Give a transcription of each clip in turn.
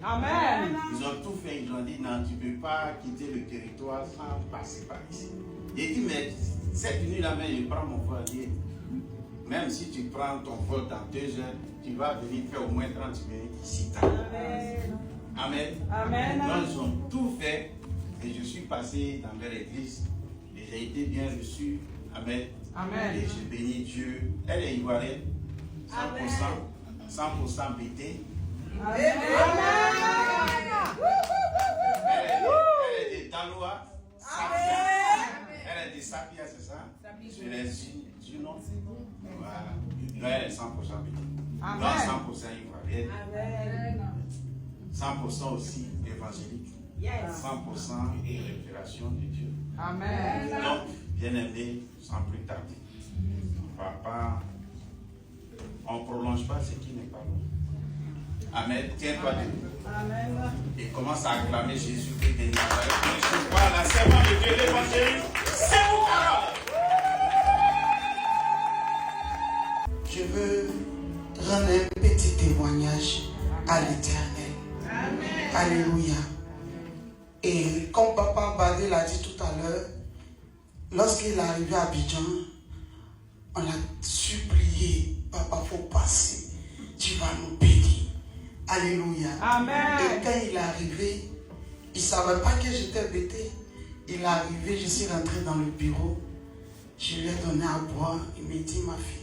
Amen. Ils ont tout fait, ils ont dit non, tu ne peux pas quitter le territoire sans passer par ici. J'ai dit, mais cette nuit-là, je prends mon vol. Même si tu prends ton vol dans 2 heures, tu vas venir faire au moins 30 minutes ici. Amen. Amen. Amen. Donc, ils ont tout fait et je suis passé dans leur église et j'ai été bien reçu. Amen. Amen. Et je bénis Dieu. Elle est ivoirienne, 100% BT. Amen. Elle est des Danois. Elle est des Sapia, c'est ça? Je l'ai dit, non? Voilà. Non, elle est 100% BT. Non, 100% ivoirienne. 100% aussi évangélique. 100% révélation de Dieu. Amen. Donc, bien-aimé, sans plus tarder, papa, on ne prolonge pas ce qui n'est pas bon. Amen. Tiens-toi debout. Amen. Et commence à acclamer Jésus-Christ de Nazareth. Je vois la servante de Dieu, l'évangile, c'est vos paroles. Je veux rendre un petit témoignage à l'Éternel. Alléluia. Et comme Papa Badé l'a dit tout à l'heure, lorsqu'il est arrivé à Abidjan, on l'a supplié, Papa, il faut passer, tu vas nous bénir. Alléluia. Amen. Et quand il est arrivé, il ne savait pas que j'étais bêté. Il est arrivé, je suis rentré dans le bureau, je lui ai donné à boire, il m'a dit, ma fille,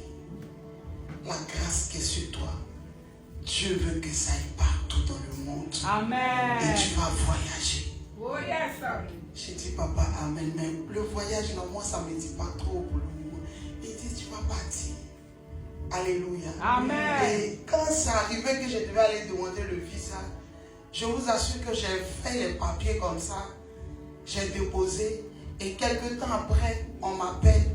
la grâce qui est sur toi, Dieu veut que ça aille partout dans le monde. Amen. Et tu vas voyager. Oh yes. J'ai dit, papa, amen. Mais le voyage, non, moi, ça ne me dit pas trop pour le moment. Il dit, tu vas partir. Alléluia. Amen. Et quand c'est arrivé que je devais aller demander le visa, je vous assure que j'ai fait les papiers comme ça. J'ai déposé. Et quelques temps après, on m'appelle.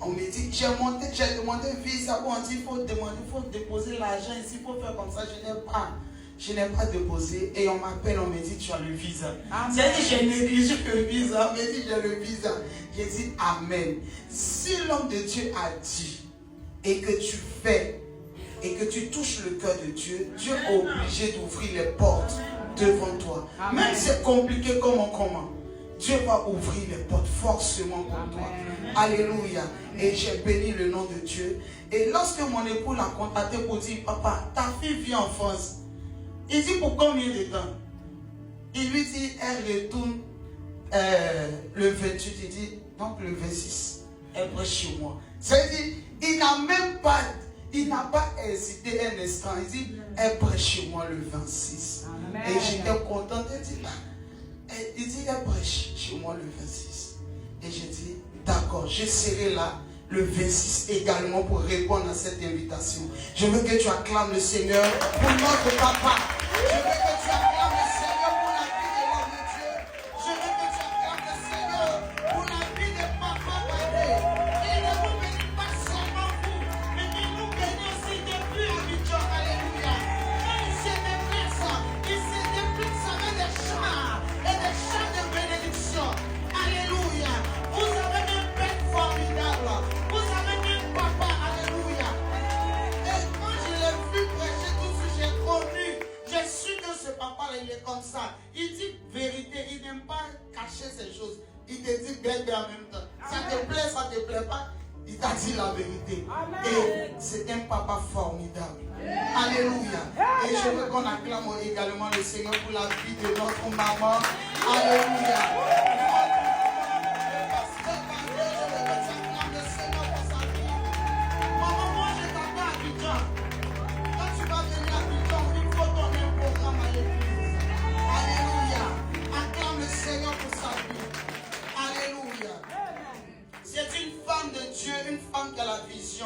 On me dit, j'ai demandé le visa. On dit, il faut déposer l'argent ici, il faut faire comme ça. Je n'ai pas déposé. Et on m'appelle, on me dit, tu as le visa. J'ai dit, j'ai négligé le visa. On me dit, j'ai le visa. J'ai dit, amen. Si l'homme de Dieu a dit, et que tu fais, et que tu touches le cœur de Dieu, Dieu est obligé d'ouvrir les portes devant toi. Amen. Même si c'est compliqué comment, Dieu va ouvrir les portes forcément pour toi. Alléluia. Et j'ai béni le nom de Dieu. Et lorsque mon époux l'a contacté pour dire, papa, ta fille vit en France. Il dit, pour combien de temps? Il lui dit, elle retourne le 28. Il dit, donc le 26, elle est chez moi. C'est-à-dire, il n'a pas hésité un instant. Il dit, elle est chez moi le 26. Amen. Et j'étais content. Il dit, elle prêche chez moi le 26. Et j'ai dit, d'accord, je serai là le 26 également pour répondre à cette invitation. Je veux que tu acclames le Seigneur pour notre papa. Je veux que tu acclames le Seigneur pour la vie de l'homme de Dieu. Je veux que tu acclames le Seigneur pour la vie de papa Badé. Il ne vous bénit pas seulement vous, mais il nous bénit aussi depuis Abidjan. Alléluia. Quand il se déplace avec des chants et des chants de bénédiction. Alléluia. Vous avez un père formidable. Vous avez un papa. Alléluia. Et quand je l'ai vu prêcher tout ce j'ai connu, j'ai su que ce papa-là, il est comme ça. Il dit vérité. Il n'aime pas cacher ces choses. Il te dit bébé en même temps. Ça te plaît, ça te plaît pas. Il t'a dit la vérité. Amen. Et c'est un papa formidable. Alléluia. Et je veux qu'on acclame également le Seigneur pour la vie de notre maman. Alléluia. Une femme qui a la vision,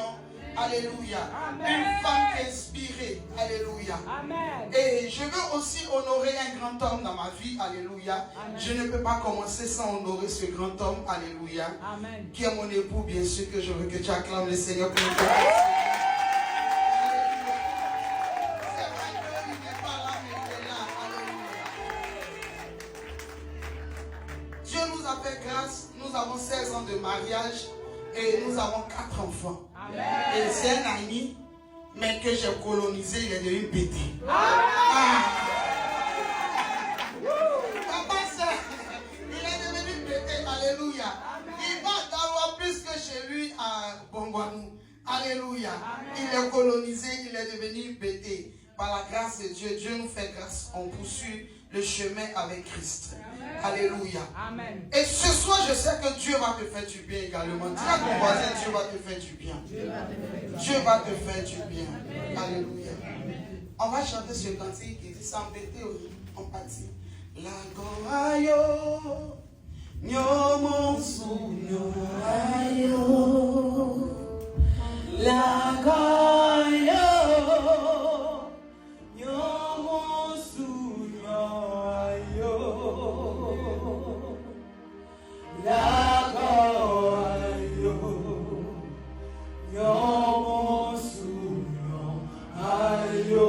alléluia. Amen. Une femme qui est inspirée, alléluia. Amen. Et je veux aussi honorer un grand homme dans ma vie, alléluia. Amen. Je ne peux pas commencer sans honorer ce grand homme, alléluia. Amen. Qui est mon époux, bien sûr que je veux que tu acclames le Seigneur pour nous. Dieu nous a fait grâce, nous avons 16 ans de mariage. Et nous avons 4 enfants. Amen. Et c'est un ami, mais que j'ai colonisé, il est devenu pété. par la grâce de Dieu, Dieu nous fait grâce. On poursuit le chemin avec Christ. Alléluia. Amen. Et ce soir, je sais que Dieu va te faire du bien également. Dis à ton voisin, Dieu va te faire du bien. Dieu va te faire du bien. Alléluia. On va chanter ce cantique qui dit sans péter on partit. La goayo, nyomonsu nyoayo. La goayo, nyomonsu nyoayo. La goayo, nyomonsu nyoayo.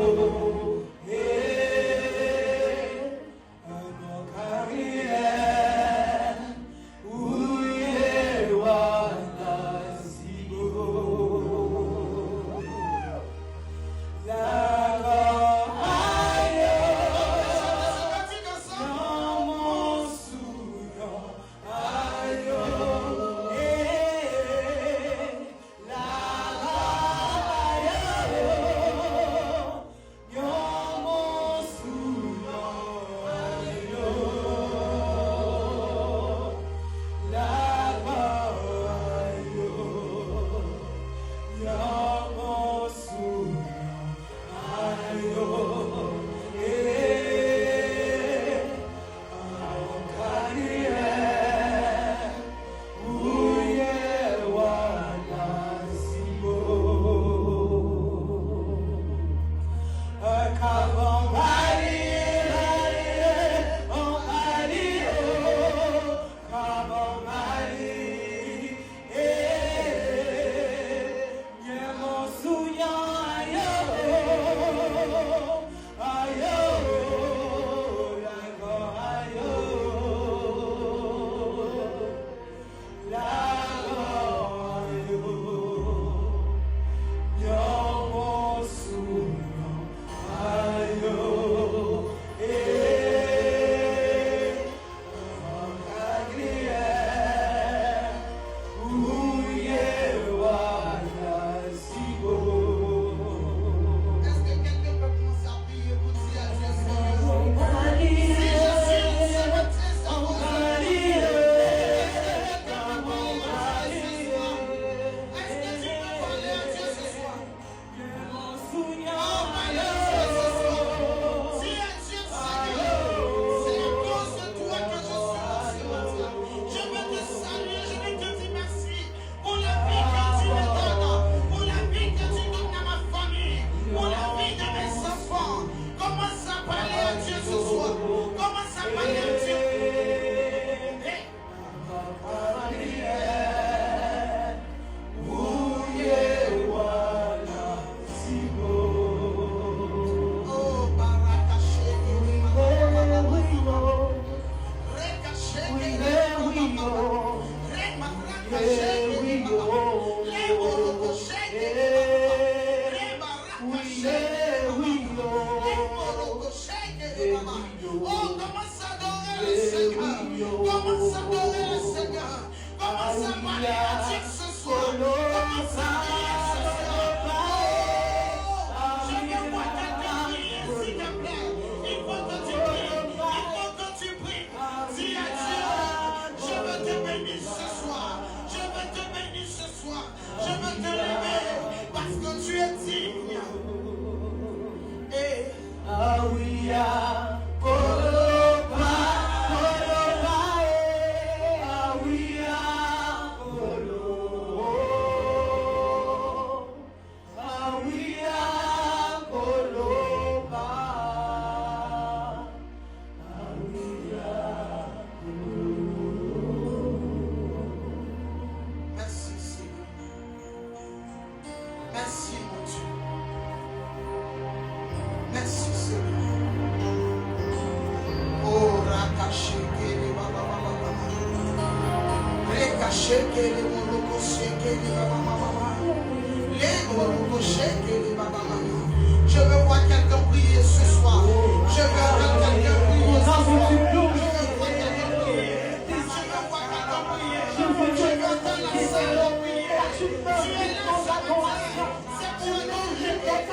Je veux voir quelqu'un prier ce soir. Je veux voir quelqu'un prier ce soir. Je veux voir quelqu'un prier. Je veux voir quelqu'un prier. Je veux entendre la salle prier. Tu es là, c'est pour prier.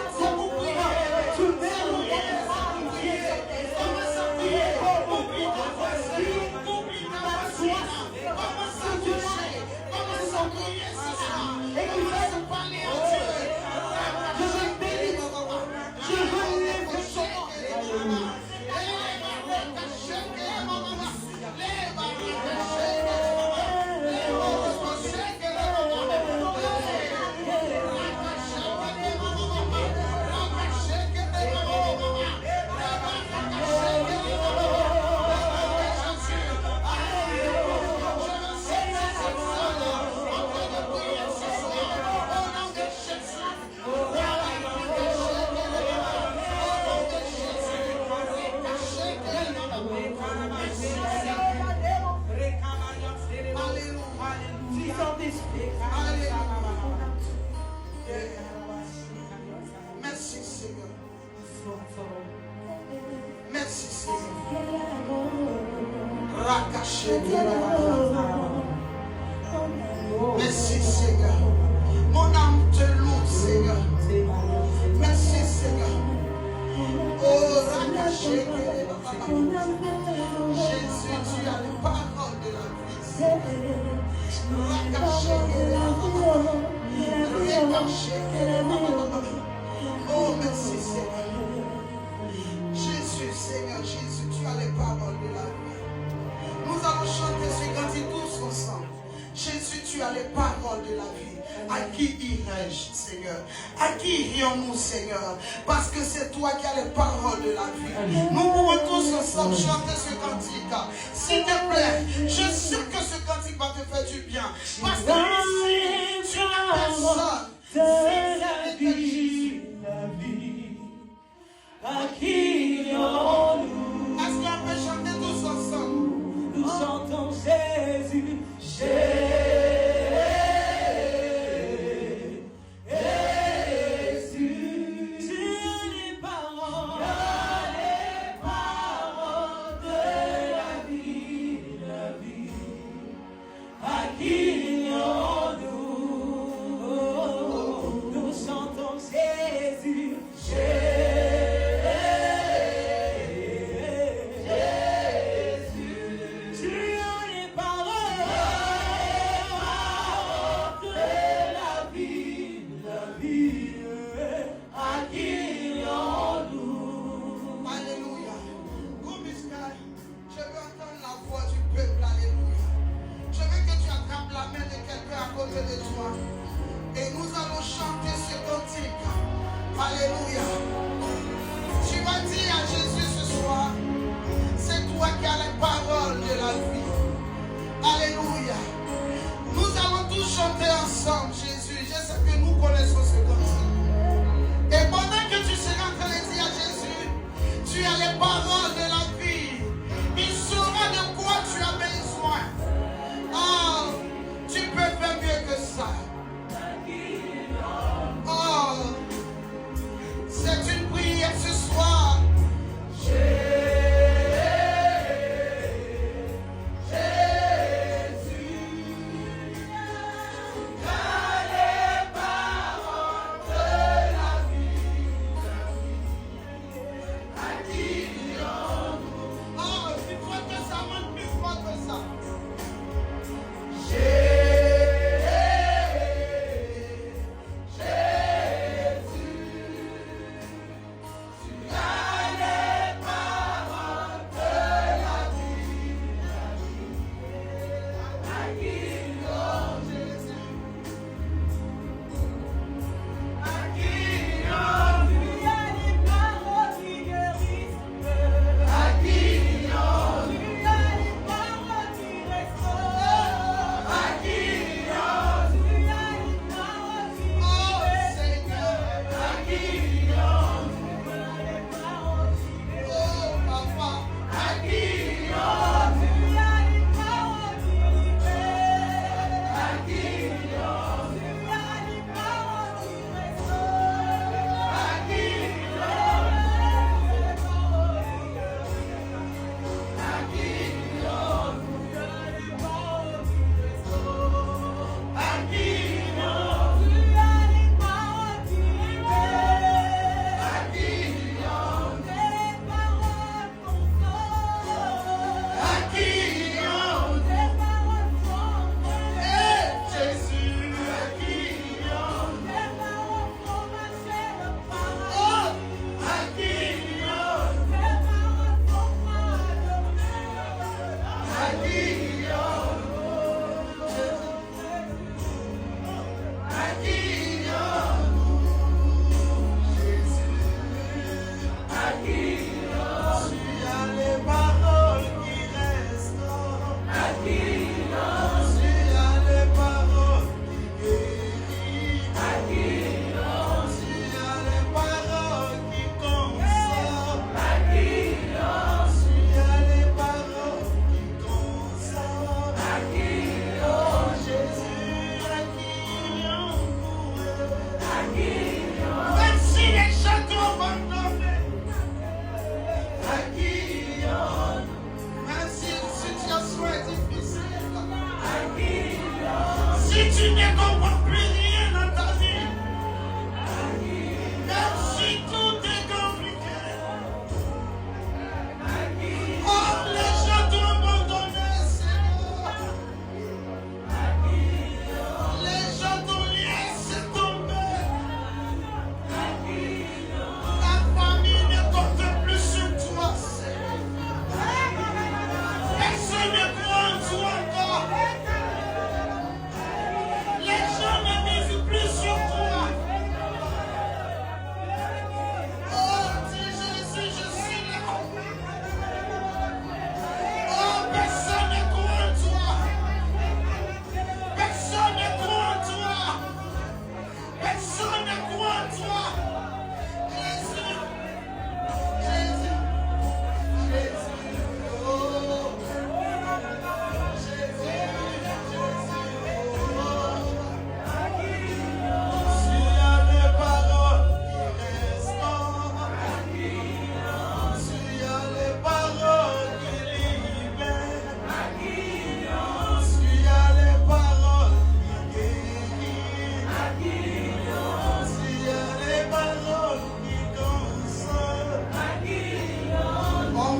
C'est pour prier. Merci Seigneur. Mon âme te loue Seigneur. Merci Seigneur. Oh, Jésus, tu as les paroles de la vie. Oh, merci Seigneur. Jésus, Seigneur, Jésus, tu as les paroles de la vie. Nous allons chanter ce cantique tous ensemble. Jésus, tu as les paroles de la vie. À qui irai-je, Seigneur? À qui irions-nous, Seigneur? Parce que c'est toi qui as les paroles de la vie. Nous pouvons tous ensemble chanter ce cantique. S'il te plaît, je sais que ce cantique va te faire du bien. Parce que ici, tu n'as personne. C'est la vie. À qui irions-nous? Est-ce qu'on peut chanter tous ensemble? Nous chantons Jésus, Jésus, tu as les paroles de la vie, à qui irions-nous?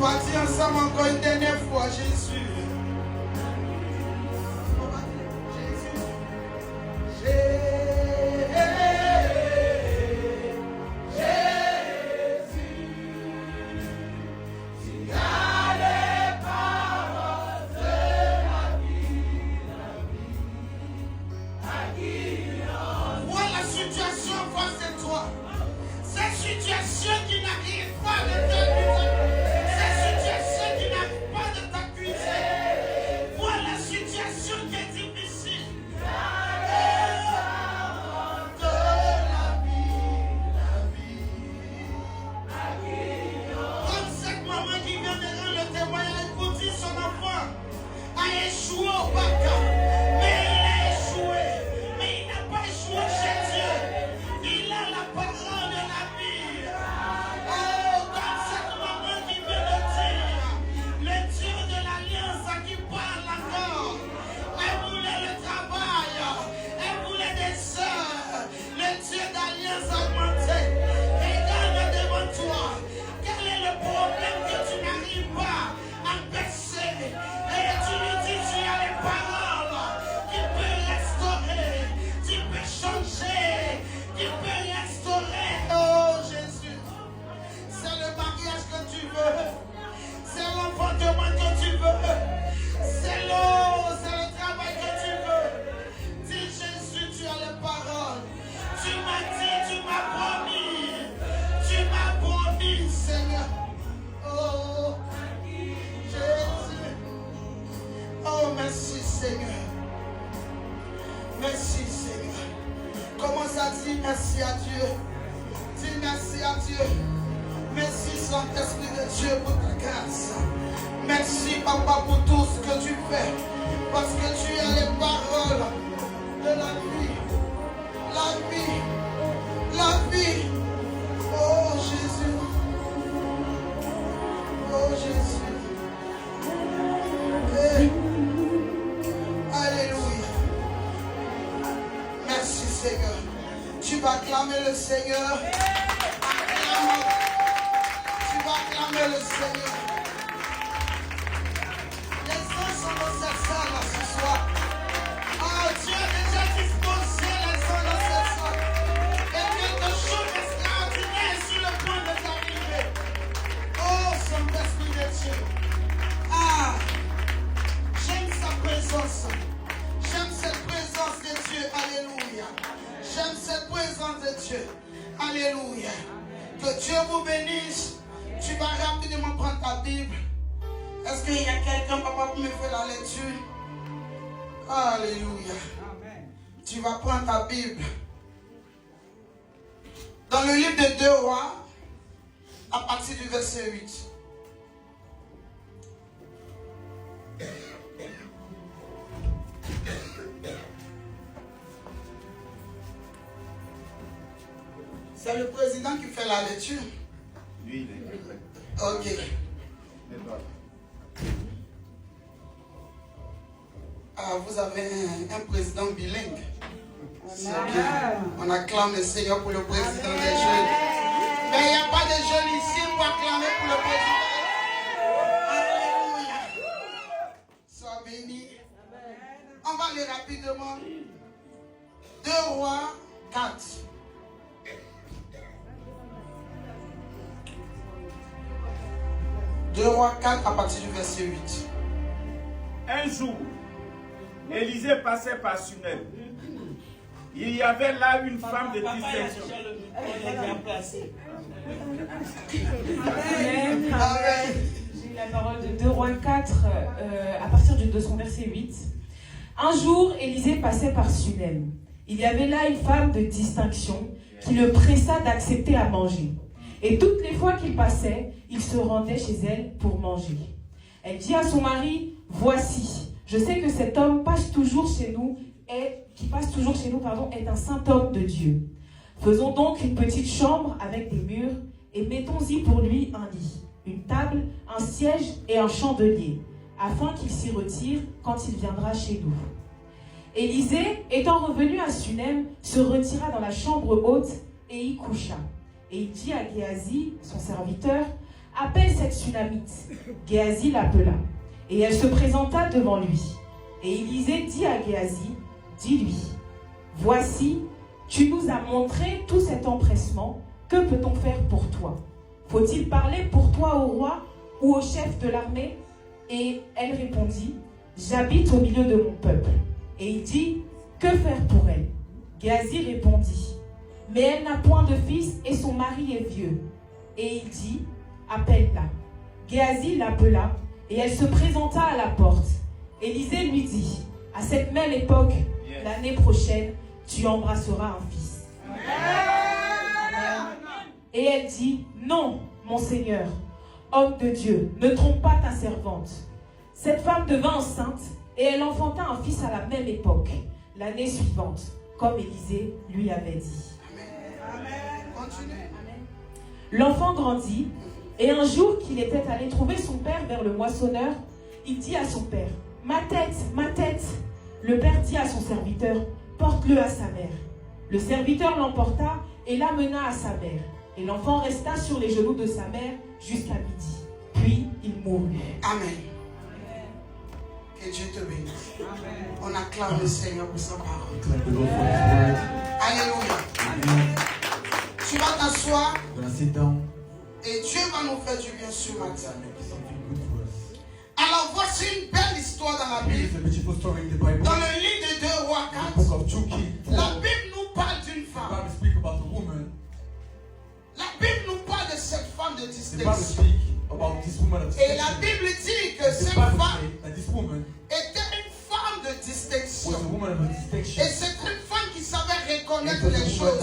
va dire ensemble encore une dernière fois, Jésus. On va dire, Jésus. Situation qui n'arrive pas de t'accuser, cette situation qui n'arrive pas de t'accuser, voilà la situation qui est difficile. De la vie. Comme cette maman qui vient de rendre le témoignage pour dire son enfant a échoué au bac, mais il a échoué, mais il n'a pas échoué chez Dieu. Il a la parole de la vie. Oh, comme cette maman qui veut le dire, le Dieu de l'alliance qui parle encore. Elle voulait le travail, elle voulait des sœurs. Le Dieu d'alliance a augmenté. Regarde devant toi. Quel est le problème que tu n'arrives pas à percer? Et tu lui dis, tu as les paroles qui peuvent restaurer, qui peuvent changer, qui peuvent restaurer. Oh Jésus, c'est le mariage que tu veux, c'est l'enfantement que tu veux, c'est l'eau, c'est le travail que tu veux. Dis Jésus, tu as les paroles. Tu m'as dit, tu m'as promis, Seigneur. Oh Jésus, oh merci Seigneur, merci Seigneur. Commence à dire merci à Dieu. Dis merci à Dieu. Merci Saint-Esprit de Dieu pour ta grâce. Merci Papa pour tout ce que tu fais. Parce que tu as les paroles de la vie. La vie. La vie. Oh Jésus. Oh Jésus. Hey. Alléluia. Merci Seigneur. Tu vas acclamer le Seigneur. Acclame. Tu vas acclamer le Seigneur. Les uns sont dans cette salle là, ce soir. Oh, Dieu a déjà disposé les uns dans cette salle. Et quelque chose d'extraordinaire est sur le point de t'arriver. Oh, Saint-Esprit de Dieu. Ah, j'aime sa présence. J'aime cette présence de Dieu. Alléluia. J'aime cette présence de Dieu. Alléluia. Que Dieu vous bénisse. Tu vas rapidement prendre ta Bible. Est-ce qu'il y a quelqu'un, papa, pour me faire la lecture? Alléluia. Tu vas prendre ta Bible. Dans le livre de 2 Rois, à partir du verset 8. C'est le président qui fait la lecture. Lui, il est prêt. Ok. Ah, vous avez un président bilingue. C'est bien. On acclame le Seigneur pour le président des jeunes. Mais il n'y a pas de jeunes ici pour acclamer pour le président. Alléluia. Sois béni. On va aller rapidement. 2 Rois 4. Deux Rois 4 à partir du verset 8. Un jour, Élisée passait par Sunem. Il y avait là une femme de distinction. Amen. J'ai la parole de 2 Rois 4 à partir de son verset 8. Un jour, Élisée passait par Sunem. Il y avait là une femme de distinction qui le pressa d'accepter à manger. Et toutes les fois qu'il passait, il se rendait chez elle pour manger. Elle dit à son mari, « Voici, je sais que cet homme qui passe toujours chez nous, est un saint homme de Dieu. Faisons donc une petite chambre avec des murs et mettons-y pour lui un lit, une table, un siège et un chandelier, afin qu'il s'y retire quand il viendra chez nous. » Élisée, étant revenu à Sunem, se retira dans la chambre haute et y coucha. Et il dit à Géasi, son serviteur, « appelle cette Sunamite. Géasi l'appela, et elle se présenta devant lui. Et Élisée dit à Géasi, dis-lui, voici, tu nous as montré tout cet empressement, que peut-on faire pour toi? Faut-il parler pour toi au roi ou au chef de l'armée? Et elle répondit, j'habite au milieu de mon peuple. Et il dit, que faire pour elle? Géasi répondit, mais elle n'a point de fils et son mari est vieux. Et il dit, appelle-la. Géasi l'appela et elle se présenta à la porte. Élisée lui dit, à cette même époque, l'année prochaine, tu embrasseras un fils. Et elle dit, non, mon Seigneur, homme de Dieu, ne trompe pas ta servante. Cette femme devint enceinte et elle enfanta un fils à la même époque, l'année suivante, comme Élisée lui avait dit. Amen. Continue. L'enfant grandit, et un jour qu'il était allé trouver son père vers le moissonneur, il dit à son père, ma tête, ma tête. Le père dit à son serviteur, porte-le à sa mère. Le serviteur l'emporta et l'amena à sa mère. Et l'enfant resta sur les genoux de sa mère jusqu'à midi. Puis il mourut. Amen. Que Dieu te bénisse. On acclame le Seigneur pour sa parole. Alléluia. Tu vas t'asseoir et Dieu va nous faire du bien ce matin. Alors voici une belle histoire dans la Bible. Dans le livre de 2 Rois 4, la Bible nous parle d'une femme. La Bible nous parle de cette femme de distinction. Et la Bible dit que cette femme était une femme de distinction. Et c'est une femme qui savait reconnaître les choses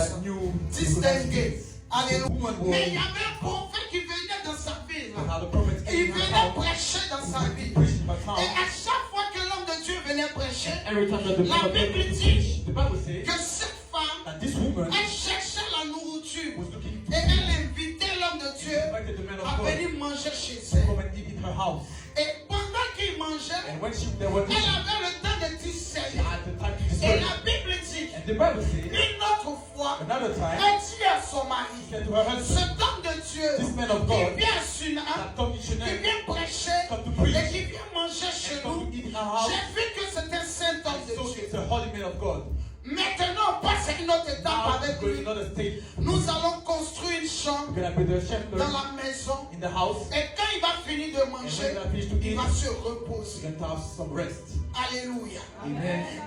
distinguées. Alléluia. Mais il y avait un prophète qui venait dans sa ville. Il venait prêcher dans sa ville. Et à chaque fois que l'homme de Dieu venait prêcher, la Bible dit que cette femme, elle cherchait la nourriture. Et elle invitait l'homme de Dieu à venir manger chez elle. Et pendant qu'il mangeait, elle avait le temps de discerner. Et la Bible dit, une autre fois, elle dit à son mari, cet homme de Dieu qui vient à Sunam, qui vient prêcher et qui vient manger chez nous, j'ai vu que c'est un saint homme de Dieu. Maintenant, on passe à une autre étape avec lui. Nous allons construire une chambre dans la maison. Et quand il va finir de manger, il va se reposer. Alléluia.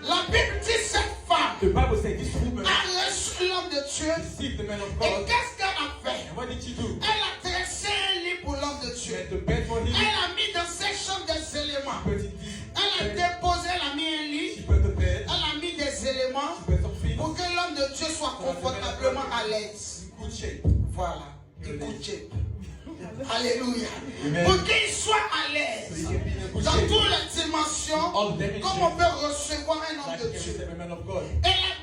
La Bible dit cette femme a reçu l'homme de Dieu. Et qu'est-ce qu'elle a fait? Elle a tressé un lit pour l'homme de Dieu. Elle a mis dans ses chambres des éléments. Elle a déposé, elle a mis un lit. Elle a mis des éléments pour que l'homme de Dieu soit confortablement à l'aise. Voilà. Écoutez. Alléluia. Pour qu'il soit à l'aise dans toutes les dimensions, comme on peut recevoir un homme de Dieu. Et la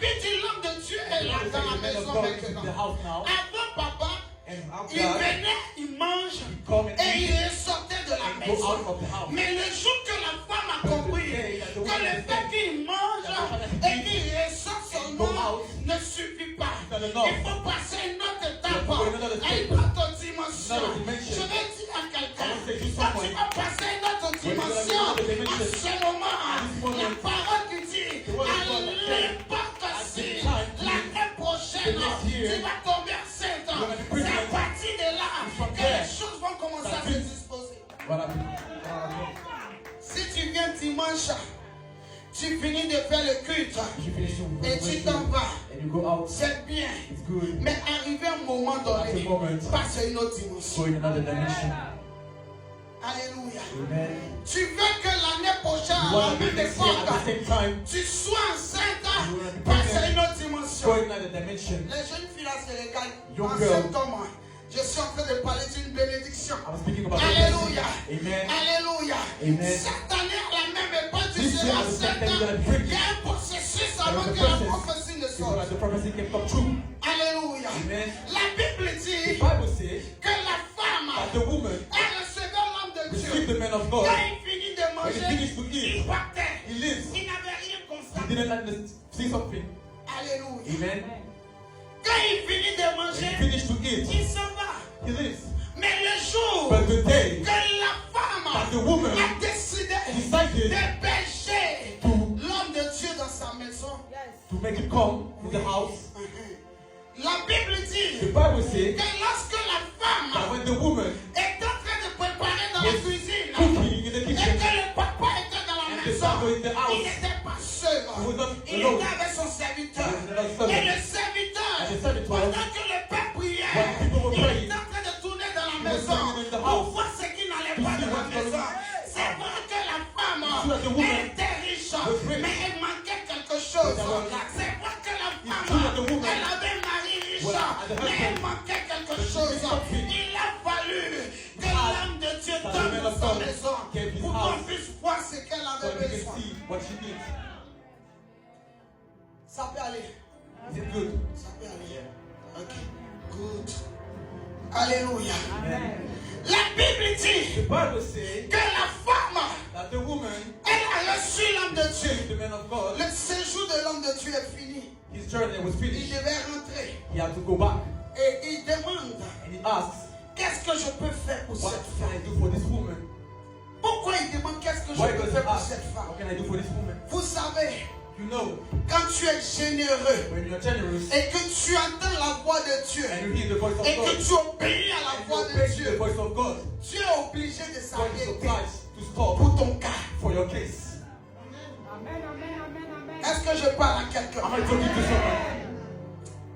Bible dit l'homme de Dieu est là dans la maison maintenant. Avant papa, il venait, il mange et il ressortait de la maison. Mais le jour que la femme a compris que le fait qu'il mange et qu'il ressort seulement ne suffit pas. Il faut passer une autre étape. Elle prend ton dimension. Je vais dire à quelqu'un, quand tu vas passer une autre dimension, à ce moment, la parole qui dit, à n'importe si l'année prochaine, tu vas tomber enceinte. C'est à partir de là que les choses vont commencer à se disposer. Si tu viens dimanche, tu finis de faire le culte et tu t'en vas. C'est bien. Mais arrivé un moment donné, passe à une autre dimension. Alléluia. Tu veux que l'année prochaine, à la même époque, tu sois enceinte, passe à une autre dimension. Les jeunes filles là, c'est légal. En septembre, je suis en train de parler d'une bénédiction. Alléluia. Alléluia. Cette année, à la même époque, tu seras enceinte. Il y a un processus avant que la prophétie ne sorte. Alléluia. La Bible dit que la femme, elle recevait l'homme de Dieu. Quand il finit de manger, il partait. Il n'avait rien constaté. Alléluia. Quand il finit de manger, il s'en va. Mais le jour But the day que la femme that the woman a décidé decided d'héberger l'homme de Dieu dans sa maison, to make him come to the house, la Bible dit the Bible says que lorsque la that femme when the woman est en train de préparer dans la cuisine cooking in the et kitchen, que le papa était dans la and the maison, father in the il house, n'était pas seul. he was not Il alone. était avec son serviteur. He was with another Et le servant. serviteur, And the servitor, pendant que le père priait, when people were il praying, était en train de tourner dans la was maison praying in the pour house voir ce qui n'allait to pas see dans la what's going maison. on. C'est vrai que la femme See that the woman était riche, was rich. mais elle manquait quelque chose. But there was- C'est vrai que la It's true that the femme, woman elle avait un mari riche, was at the mais elle husband. manquait quelque But she chose. did something. Il a fallu que Had l'âme de Dieu that the donne man dans of sa God maison gave his pour qu'on house puisse voir ce qu'elle so avait that you besoin. can see what she needs. Ça peut aller. Is it good? Ça peut aller. Ok. Good. Alléluia. La Bible dit The Bible says que la femme, that the woman, elle a reçu l'homme de Dieu. the man of God, Le séjour de l'homme de Dieu est fini. his journey was Il finished. devait rentrer. He had to go back Et il demande, and he asks, qu'est-ce que je peux faire pour what cette can I femme? do for this woman? Pourquoi il demande qu'est-ce que je Why peux does he faire pour ask, cette what femme? can I do for this woman? Vous savez, You know, quand tu es généreux when you're generous et que tu entends la voix de Dieu and you hear the voice of et God, que tu obéis à la and voix you de obey the Dieu, voice of God, Dieu est obligé de God is s'arrêter obliged to stop pour ton cas. for your case. Est-ce que je parle à quelqu'un? Am I talking to someone?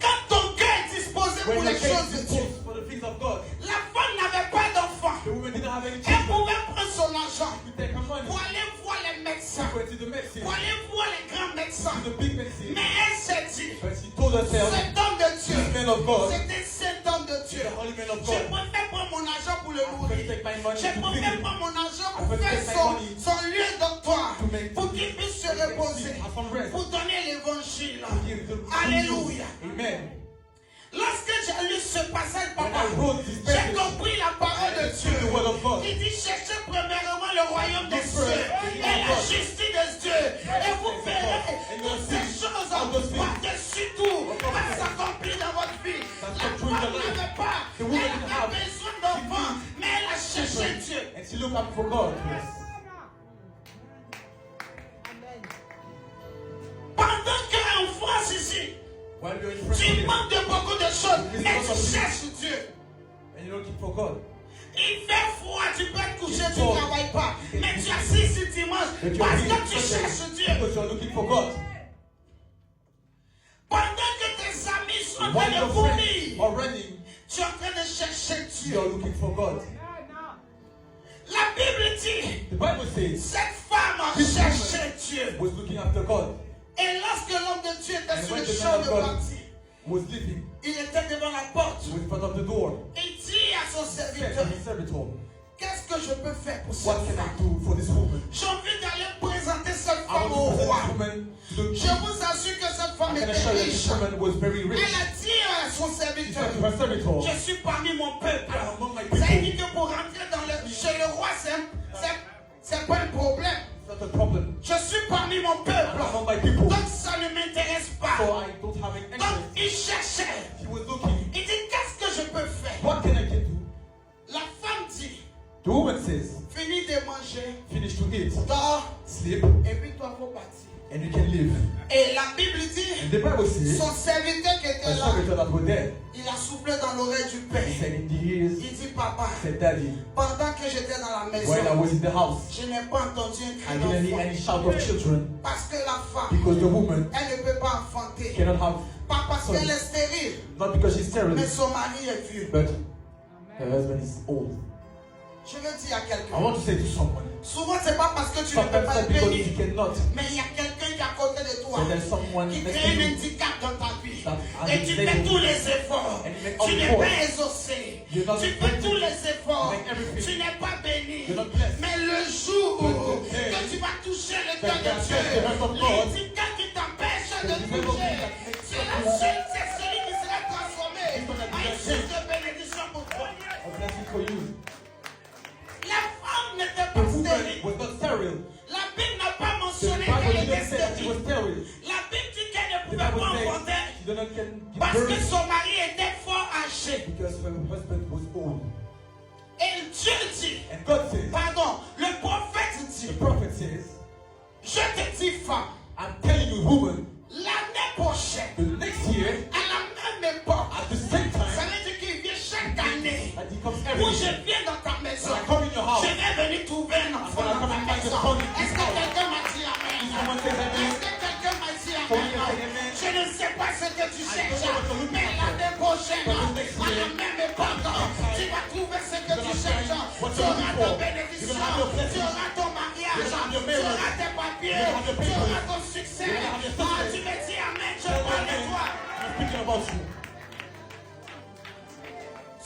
Quand ton cœur est disposé pour When les your choses case de is Dieu, posed for the things of God, la femme n'avait pas d'enfant. the woman didn't have any Elle children. pouvait prendre son argent You take her money, pour aller voir les médecins, go into the medicine, pour aller voir les grands médecins. to the big medicine. Mais elle s'est dit, But she told herself, cet homme de this Dieu, man of God, c'était cet homme de Dieu. the holy man of Je God, préfère prendre mon argent pour le I'm going to nourrir. take my money Je to feed préfère him. prendre mon argent I'm pour going to faire take my money son lieu doctoire, to make pour qu'il puisse se reposer, have some rest. pour donner l'évangile. To give the Alléluia. Amen. Lorsque j'ai lu ce passage, When papa, I wrote this j'ai message, compris la parole de Dieu. the word of God. Il dit cherchez premièrement le royaume des Look cieux first, et la God. justice de Dieu. Et vous verrez And toutes you'll ces see choses all those things par-dessus tout va s'accomplir dans votre vie. La come true in femme your life. n'avait pas, The woman elle didn't avait have. besoin d'enfants, mais elle a cherché Dieu. And she looked up for God. Yes. Pendant qu'en France ici, While you're in front tu of him, manques de beaucoup de choses, mais tu cherches Dieu. and you're looking for God. Il fait froid, tu peux te coucher, tu It's ne cold. travailles pas. Mais tu assis ici dimanche But you're parce here que tu Sunday cherches Dieu. because you're looking for God. Pendant que tes amis sont en While train de your vomir, friends are running, tu es en train de chercher Dieu. you're looking for God. La Bible dit, The Bible says cette femme a This cherché Dieu. was looking after God. Et lorsque l'homme de Dieu était And sur when le the champ man de of God bâti, was living, il était devant la porte. he was in front of the door. Il dit à son Said serviteur, to his servitor, qu'est-ce que je peux faire pour what cette can I femme? do for this woman? J'ai envie d'aller présenter cette I femme want au to present roi. this woman to the Je king. vous assure que cette femme I can était assure you riche. this woman was very rich. Elle a dit à son He serviteur, said to her servitor, je suis parmi mon peuple. I am among my Ça people. dit que pour rentrer chez le roi, c'est pas un problème. It's not a problem. Je suis parmi mon I'm peuple. among my people. Donc ça ne m'intéresse pas. So I don't have an Donc interest. il cherchait. He was looking. Il dit, qu'est-ce que je peux faire? What can I do? La femme dit, The woman says, finis de manger, finish to eat, dors, sleep, et puis toi, faut partir. and you can live. Et la Bible dit, And the Bible says, son serviteur qui a était là, servitor that was there, il a soufflé dans l'oreille du he père. said in the ears, Il dit, papa, said, Daddy, pendant que j'étais dans la maison, while I was in the house, je n'ai pas entendu un I cri didn't hear d'enfant. any shout of children Parce que la femme, because the woman elle ne peut pas enfanter. cannot have, Pas parce qu'elle est stérile, not because she's sterile, mais son mari est vieux. but her husband is old. Je veux dire à I quelqu'un, want to say to someone, souvent c'est pas parce que tu ne peux sometimes pas not être because béni, you cannot, mais il y a quelqu'un qui est à côté de toi, so there's someone qui next crée to un you handicap dans ta vie. that has Et been tu fais disabled. tous les efforts. And you make all Tu the n'es efforts. pas exaucé. You're not Tu fais blessed. tous les efforts. You make everything. Tu n'es pas béni. You're not blessed. Mais le jour But the day que tu vas toucher le that cœur you de are Dieu, touched the heart of God, l'handicap qui t'empêche de the disabled toucher, that makes c'est la you- suite, c'est celui qui sera transformé He's gonna be en une the source de bénédiction pour toi. a blessing for you. La femme n'était The pas woman stérile. was not sterile. La Bible n'a pas The mentionné Bible qu'elle était didn't say that she was stérile. sterile. La Bible dit qu'elle ne The pouvait Bible pas says enfanter she did not get parce que birth son mari était fort âgé. because her husband was old. Et Dieu dit, And God says, pardon, le prophète the dit, prophet says, je te dis femme, I'm telling you, woman, l'année prochaine, the next year, à la même époque, at the same ça time, veut dire qu'il vient chaque année, that he comes où every je year. viens dans ta maison, When I come in your house, je vais venir trouver un enfant dans ta maison. Est-ce que quelqu'un m'a dit amen? someone says amen. Est-ce que quelqu'un m'a dit Someone amen? say amen. Je ne sais pas ce que tu cherches, know what you're looking mais l'année prochaine, But the next à la year, même époque, tu vas trouver ce que tu cherches. what Tu you're auras looking ton for. bénédiction, You're gonna have your tu blessing. auras ton mariage, You're gonna have your tu marriage. auras tes papiers, You're gonna have your tu papers. auras ton succès. You're gonna have your Ah, success. tu me dis amen, je Tell parle de me, toi. I'm speaking about you.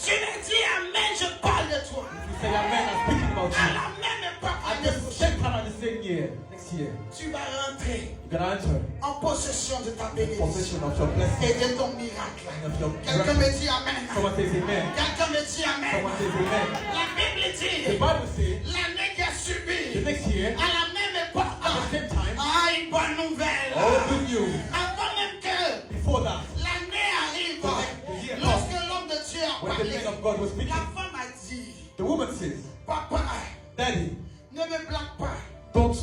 Tu me dis amen, je parle de toi. You say amen, I'm speaking about À you. la même époque, At l'année the prochaine, same time, at the same year, next year, tu vas rentrer you're gonna enter en possession de ta bénédiction possession of your blessing et de ton miracle. and of your Quelqu'un miracle. me dit amen. Someone says amen. Quelqu'un me dit amen. Someone says amen. La Bible The dit, Bible says l'année qui a the suivi, next year, à la même époque, at the same time, ah, une bonne nouvelle. all good news. Avant même que Before that, l'année arrive, The year lorsque l'homme de Dieu a when the parlé, man of God was la speaking, femme a dit, the woman says, papa, Daddy, ne me blague pas, don't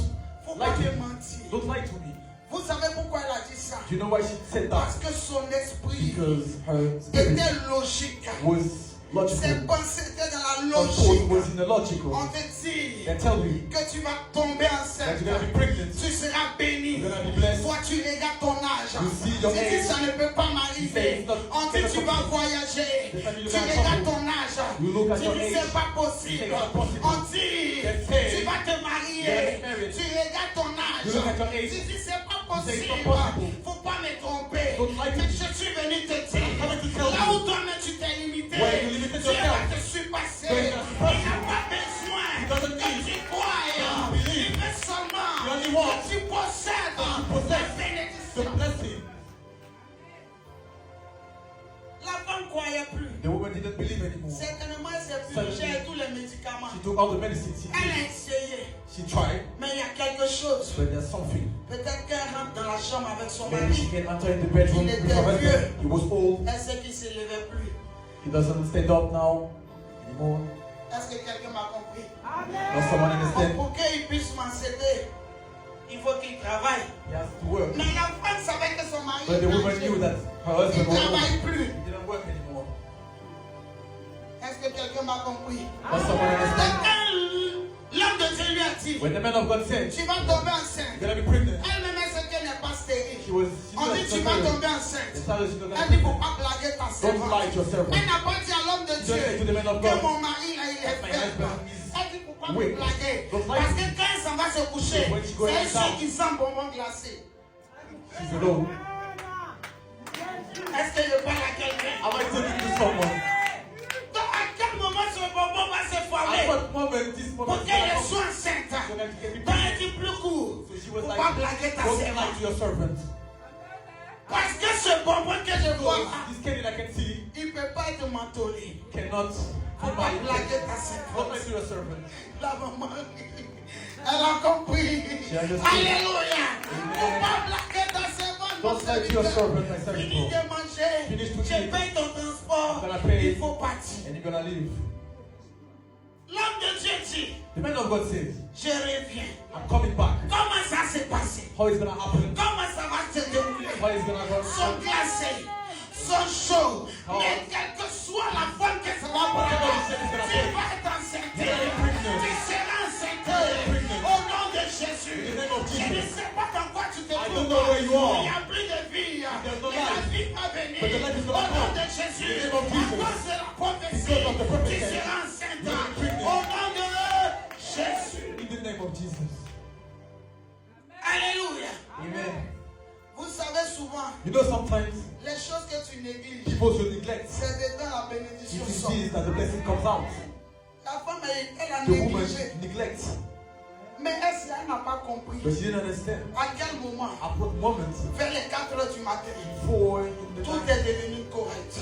faut lie pas to me me. mentir. Don't lie to me. Vous savez pourquoi elle a dit ça? Do you know why she said Parce that? que son esprit Because her spirit était logique. was Ses logical. pensées étaient dans la Her thought logique. was in the logical. On te dit They tell you que tu vas tomber that enceinte. you're gonna be pregnant, Tu seras béni. you're gonna be blessed. Toi, tu regardes ton âge. You see your Tu dis, age. ça ne peut pas You say m'arriver. it's not On dit, tu vas possible. voyager. The family Tu will regardes travel. ton âge. You look at Tu your dis, age. c'est pas You possible. say it's not possible. On dit, They say tu vas te you're marier. gonna get married. Tu regardes ton âge. You look at your age. Tu dis, c'est pas You say it's possible. not possible. Faut pas me tromper. Don't lie to Mais me. je suis venu te I'm dire, coming to tell là you. où toi-même tu t'es limité, Where you limited Dieu yourself. va te surpasser. Where Il you n'a are surpassing. pas besoin He doesn't que need tu croies. you believe. Il veut seulement You only want que tu possèdes you la possess bénédiction. the blessing. La femme ne croyait plus. The woman didn't believe anymore. Certainement, elle s'est purgée tous les médicaments. She took all the medicine. Elle a essayé. She tried, Mais il y a quelque chose. but there's something. Peut-être qu'elle rentre dans la chambre avec son Maybe she mari. can enter in the bedroom Il with était her husband. vieux. He was old. Elle sait qu'il ne se levait plus. He doesn't stand up now anymore. Est-ce que quelqu'un m'a compris? Does someone understand? Pour qu'il puisse m'enseigner, il faut qu'il travaille. He has to work. Mais la femme savait que son mari But the woman était knew âgé. that her Il husband ne was old. travaille plus. He didn't work anymore. Est-ce que quelqu'un m'a compris? Does someone understand? Quand l'homme de Dieu lui a dit, When the man of God said, tu vas tomber you're enceinte. gonna be pregnant, Elle-même elle sait qu'elle n'est pas stérile. she was. On dit, tu vas tomber enceinte. The child is not Elle dit, il ne faut gonna. pas blaguer ta Don't servante. lie to your servant. Elle n'a pas dit à l'homme de Just say to Dieu the man of que God, mon mari là, il est my faible. husband is Elle dit, pourquoi me weak. blaguer? Don't lie Parce to que me. quand elle s'en va se coucher, When she goes c'est down. ceux qui sentent bonbon glacé. she's alone. Est-ce que je parle à quelqu'un? Am I talking to someone? Donc, à quel moment ce bonbon va se At former what moment this pour moment is qu'elle gonna come soit enceinte? so that you can be Dans un pregnant? dit plus court, So she faut was pas blaguer like, ta don't lie servante. to your servant. Parce que ce bonbon que je vois, Because this candy I can see il ne peut pas être mentholé. cannot Faut pas blaguer ta Don't lie servante. to your servant. La maman, elle a compris. She understood. Alléluia. Faut pas blaguer ta servante. Don't lie to your servant, my servant. Fini de manger. Finish to Je eat. paye ton transport. I'm gonna pay. Il faut partir. And you're gonna leave. L'homme de Dieu dit, The man of God says, je reviens. I'm coming back. Comment ça s'est passé? How is gonna happen? Comment ça va se dérouler? How is gonna go? Sont glacés, sont chauds. Oh. Mais quelle que soit la forme que ça va prendre, tu vas être enceinte. Tu seras enceinte. Au nom de Jésus. Je ne sais pas dans quoi tu te I trouves. don't know where you are. Il n'y a plus de vie. There's no Mais la life. vie va venir. But the life is Au gonna nom come. de Jésus. In the name of Jesus. À cause de la prophétie, Because of the prophecy. tu seras enceinte. You will be pregnant. Au nom de Jésus. In the name of Jesus. Alléluia. Amen. Vous savez souvent, You know sometimes les choses que tu négliges, people should neglect. c'est dedans la bénédiction If you sort. see that the blessing comes out, La femme, elle a the woman négligé. neglects. Mais elle n'a pas compris. But she didn't understand. À quel moment, At what moment, vers les 4 heures du matin, 4 in the tout night, est devenu correct.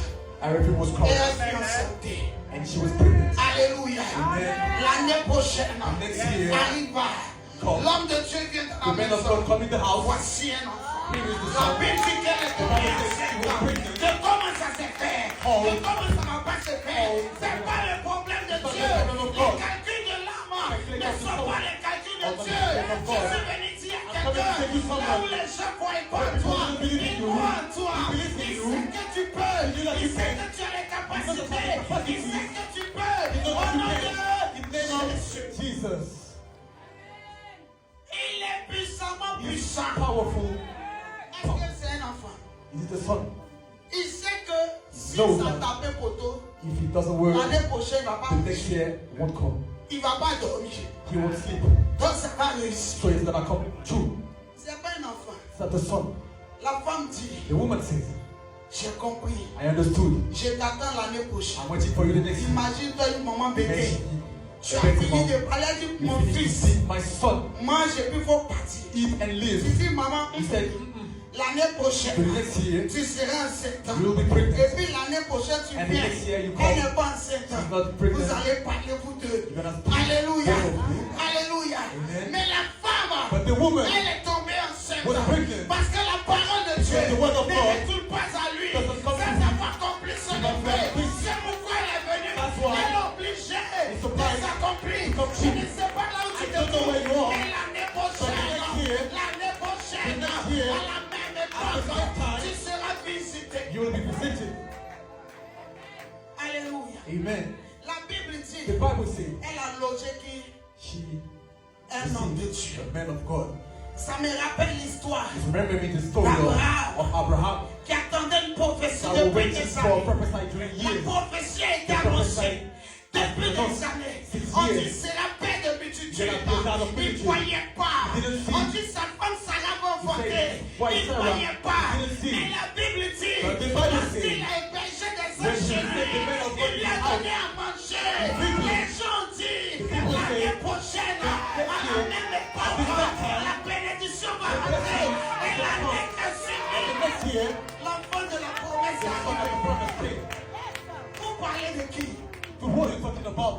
everything was Et correct. elle fut enceinte. And she was pregnant. Alléluia. Amen. L'année prochaine, Next year, arriva. come. L'homme de Dieu vient The dans la man of maison. God come in the house. Voici un enfant. Here is the La son. Bible dit qu'elle est tombée enceinte. De comment ça s'est fait? De comment ça va pas se fait. C'est pas le problème de Dieu. Les calculs de l'âme ne sont pas les calculs de Dieu. Je suis venu dire à quelqu'un, là où les gens croient pas en toi, ils croient en toi. Ils savent que tu peux. Ils savent que tu as les capacités. Ils savent que tu peux. Au nom de Jésus. Jesus. Il est puissamment puissant. Powerful. Est-ce que c'est un enfant? Is it the son? Il sait que si No, ça man. tape poteau, If he doesn't work, l'année prochaine, il ne va pas the next year won't come. Il va pas dormir. He won't sleep. Donc ça va réussir. So it's gonna come true. C'est pas un enfant. It's not the son. La femme dit, The woman says, j'ai compris. I understood. Je t'attends l'année prochaine. I'm waiting for you the next year. Imagine-toi une maman bébé. Imagine Tu as fini de parler, elle dit, mon fils, my son, mange et puis il faut partir. eat and Tu live. dis, maman, He said, l'année the prochaine, next year, tu seras enceinte. you will be pregnant. Et puis l'année prochaine, tu And the viens. next year you Elle come. n'est pas enceinte. She's not pregnant. Vous allez parler, vous deux. You're gonna speak. Alléluia. Both of you. Alléluia. Amen. Mais la femme, But the woman elle est tombée enceinte. was pregnant. Parce que la parole de Dieu Because the word of ne God retourne pas à lui. doesn't come Ça to n'a him. pas accompli son Doesn't effet. accompli. C'est pourquoi elle est venue. That's why Elle est obligée it's de obliged s'accomplir. to come Je true. ne sais pas là où tu I te don't know where you trouves. are. Mais l'année But the prochaine, next year, à la next year, même at the époque, same time, tu seras visité. you will be visited. Alléluia. Amen. La Bible dit, The Bible says elle a logé qui she un homme de received Dieu. the man of God. Ça me rappelle l'histoire Remember me the story Abraham. of Abraham. qui attendait une prophétie That were depuis waiting des for années. prophesied during La years. prophétie a été The annoncée prophesy depuis des announced années. 6 On dit years. c'est la paix de multitude. C'est la paix dans le Il ne multitude. voyait pas. He didn't see. On dit sa femme Sarah va enfanter. said, why Il ne Sarah? voyait pas. He didn't see. Mais la Bible dit But the Bible says, lorsqu'il a hébergé des when anges he chez said lui, the man of God il lui a is donné à manger. Les gens disent l'année prochaine, à la même époque, la bénédiction va rentrer. Et l'année qui The next suit, year, l'enfant de la promesse the son of arrive. the promise came. Vous parlez de qui? To what are you talking about?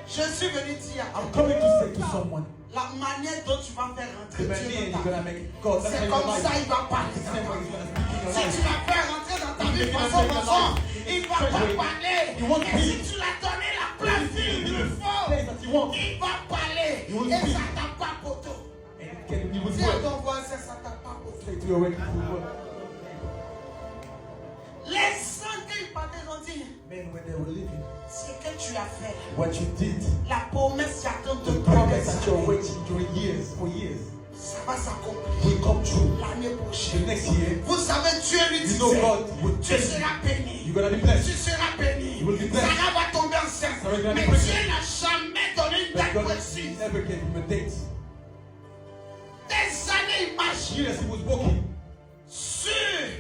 Je suis venu dire I'm coming to say to someone, la manière dont tu vas faire the rentrer man Dieu you're dans ta gonna vie. make God. That's how C'est you comme life. ça il va parler. The same way he's gonna speak in your Si tu life. vas faire rentrer dans ta vie façon, il ne va pas parler. You won't Et si speak. tu l'as donné la place qu'il lui faut, Place that you want. il va parler. You will Et speak. ça t'a pas poteau. And it can be with Dis à word. ton voisin, ça t'a pas poteau. Say to your way, word. Les saints qui partaient ont dit, Men, when they were living, ce que tu as fait, what you did, la promesse j'attends the de promise that you're promesse, waiting during years, for years, ça va s'accomplir will come true. l'année The prochaine. next year, Vous savez, Dieu lui you disait, know God will tu bless you. seras béni. You're gonna be Tu blessed. seras béni. You will be blessed. Sarah va tomber enceinte. Sarah is gonna Mais be pregnant. Dieu n'a jamais donné une But date God précise. never gave him a date. Des années, il marche Years he was walking sur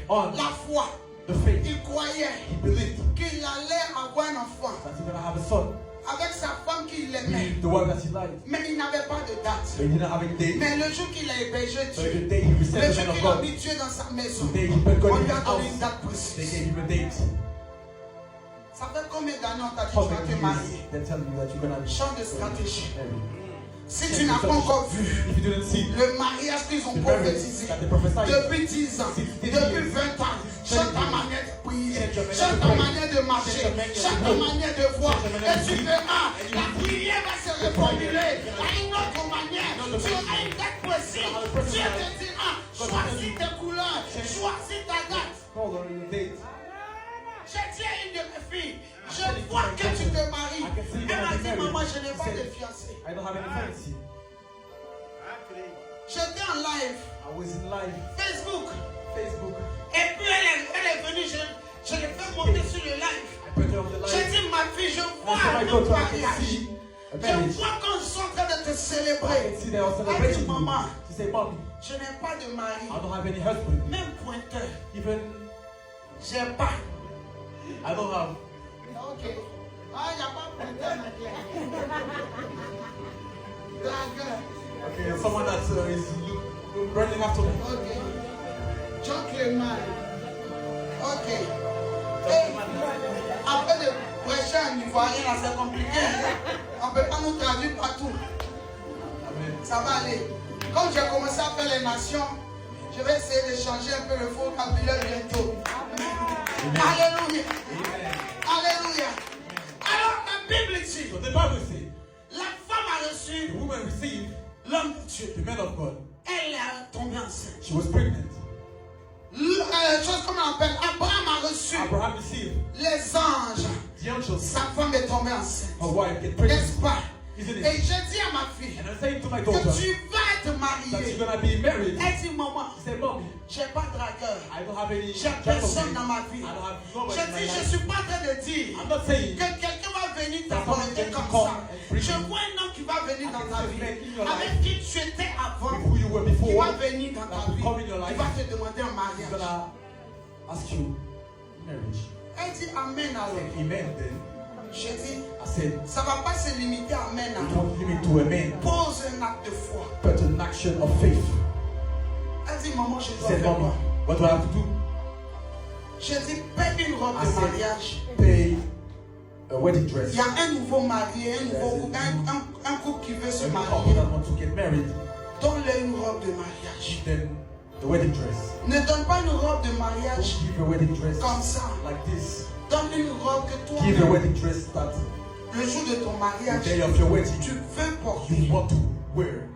On. la foi. the faith. Il croyait He believed qu'il allait avoir un enfant that he's gonna have a son. avec sa femme qu'il aimait. With the one that he liked. Mais il n'avait pas de date. But he didn't have a date. Mais le jour qu'il a hébergé So Dieu, the day he le received the jour man of qu'il a God, mis Dieu dans sa maison, the day he put on God in lui a his donné une house, date they précise. gave him a date. Ça fait combien d'années on t'a dit How tu vas many te marier? years they're telling you that you're gonna be Champ de stratégie. married? Si tu n'as pas encore vu If you didn't see le mariage qu'ils ont the marriage prophétisé that they prophesied, depuis 10 ans, depuis 20 ans, change ta manière de prier, change ta manière de marcher, change ta manière de voir, et tu verras, la prière va se reformuler à une autre manière. Tu auras une date précise. Dieu te dira, choisis tes couleurs, choisis ta date. hold on your date. Je dis à une de mes filles, je vois que tu te maries. Elle m'a dit, maman, je n'ai pas de fiancé. I don't have any friends here. J'étais en live, I was in live, Facebook. Facebook. Et puis elle est venue, je l'ai fait monter sur le live. I put her on the J'ai live. dit, ma fille, je And vois so I un go autre to I can mariage. see a Je marriage. vois qu'on sont en train de te I célébrer. can see they are Elle dit, celebrating you. maman, She said, Mommy, je n'ai pas de mari. I don't have any husband. Même pointeur. Even J'ai pas. I don't have. Ok. Ah, il n'y a pas pointeur, ma clé. Blagueur. Okay, someone that is running after me. Ok. John Clément. Ok. Et après de prêcher en ivoirien, là, c'est compliqué. On ne peut pas nous traduire partout. Amen. Ça va aller. Comme j'ai commencé à faire les nations, je vais essayer de changer un peu le vocabulaire bientôt. Alléluia. Alléluia. Alors la Bible dit, So the Bible says, la femme a reçu the woman received l'homme de Dieu. the man of God. Elle est tombée enceinte. She was pregnant. Chose comme on appelle, Abraham a reçu Abraham received les anges. the angels. Sa femme est tombée enceinte. Her wife get pregnant. N'est-ce pas? Isn't Et it? je dis à ma fille And I'm saying to my que daughter tu vas te that marier. you're gonna be married. Elle dit, maman, She said, Mommy, j'ai pas de dragueur. I don't have any J'ai jack of personne me. dans ma vie. I don't have nobody Je in my dis, je life. suis pas en train de dire I'm not saying que quelqu'un va venir that someone t'aborder can comme come ça. and bring Je you vois un homme qui va venir dans ta vie, in your avec life. qui tu étais avant, with who you were qui before. va venir dans ta that will vie, come in your qui life. va te demander en He's mariage. gonna ask you marriage. Elle dit Amen I alors. said, Amen then. Je dis, I said, ça ne va pas se limiter à Amen you alors. don't limit to amen, Pose un acte de foi. but an action of faith. Elle dit, maman, je She dois said, faire Mommy, quoi? what do I have to do? Je dis, paye une robe I de said, mariage. pay a wedding dress. Il y a un nouveau marié, un couple qui veut se Every couple marier. that wants to get married, Donne-leur une robe de mariage. give them the wedding dress. Ne donne pas une robe de Don't mariage give a wedding dress comme ça. like this. Donne une robe que toi, Give a wedding dress that le jour de ton the mariage, day of your wedding tu veux porter. you want to wear.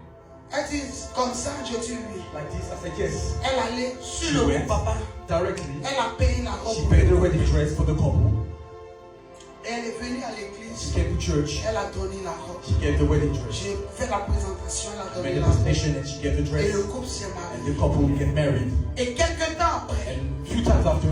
Elle dit, comme ça, je dis oui. Like this, I said yes. Elle allait sur She le went coup, papa. directly. Elle a payé la She robe. paid the wedding dress for the couple. Et elle est venue à She l'église. came to church. Elle a donné la robe. She gave the wedding dress. J'ai fait la présentation, elle a She donné made the la robe. presentation and she gave the Et dress. le couple s'est And marié. the couple will get married. Et quelques temps après, And a few times after,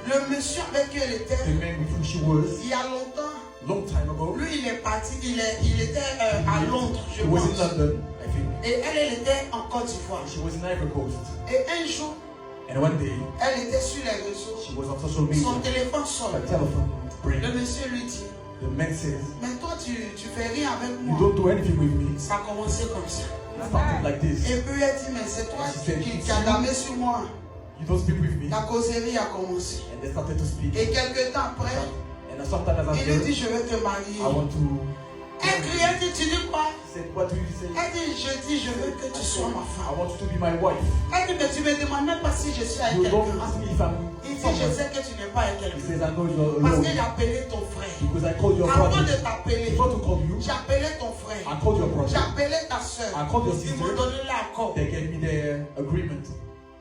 le monsieur avec qui elle the était, man with whom she was, il y a longtemps, long time ago, lui il est parti, il était à Londres, je he was in pense. London, I think. Et elle était en Côte d'Ivoire. She was in Ivory Coast. Et un jour, And one day, elle était sur les réseaux. she was on social Son media. téléphone sonne. Her telephone Le rang. monsieur lui dit, The man says, mais toi tu fais rien avec you moi. don't do anything with me. Ça a commencé comme ça. It started like this. Et puis elle dit, mais c'est toi She said, qui as damé sur moi. You don't speak with me. La causerie a commencé. And they started to speak. Et quelques temps après, And sometimes il lui dit, after, je vais te marier. I want to. Elle crie, elle dit, tu dis quoi? He said, what do you say? Elle dit, je veux que tu sois ma I femme. want you to be my wife. Elle dit, mais tu me demandes même pas si je suis avec You don't quelqu'un. ask me if I'm Il dit, je someone. sais que tu n'es pas avec He quelqu'un. says, I know you're Parce alone. qu'il a appelé ton frère. Because I called your Avant brother. de t'appeler, Before to call you, j'ai appelé ton frère. I called your J'ai brother. appelé ta soeur. I called your Ils m'ont sister. donné l'accord. They gave me the agreement.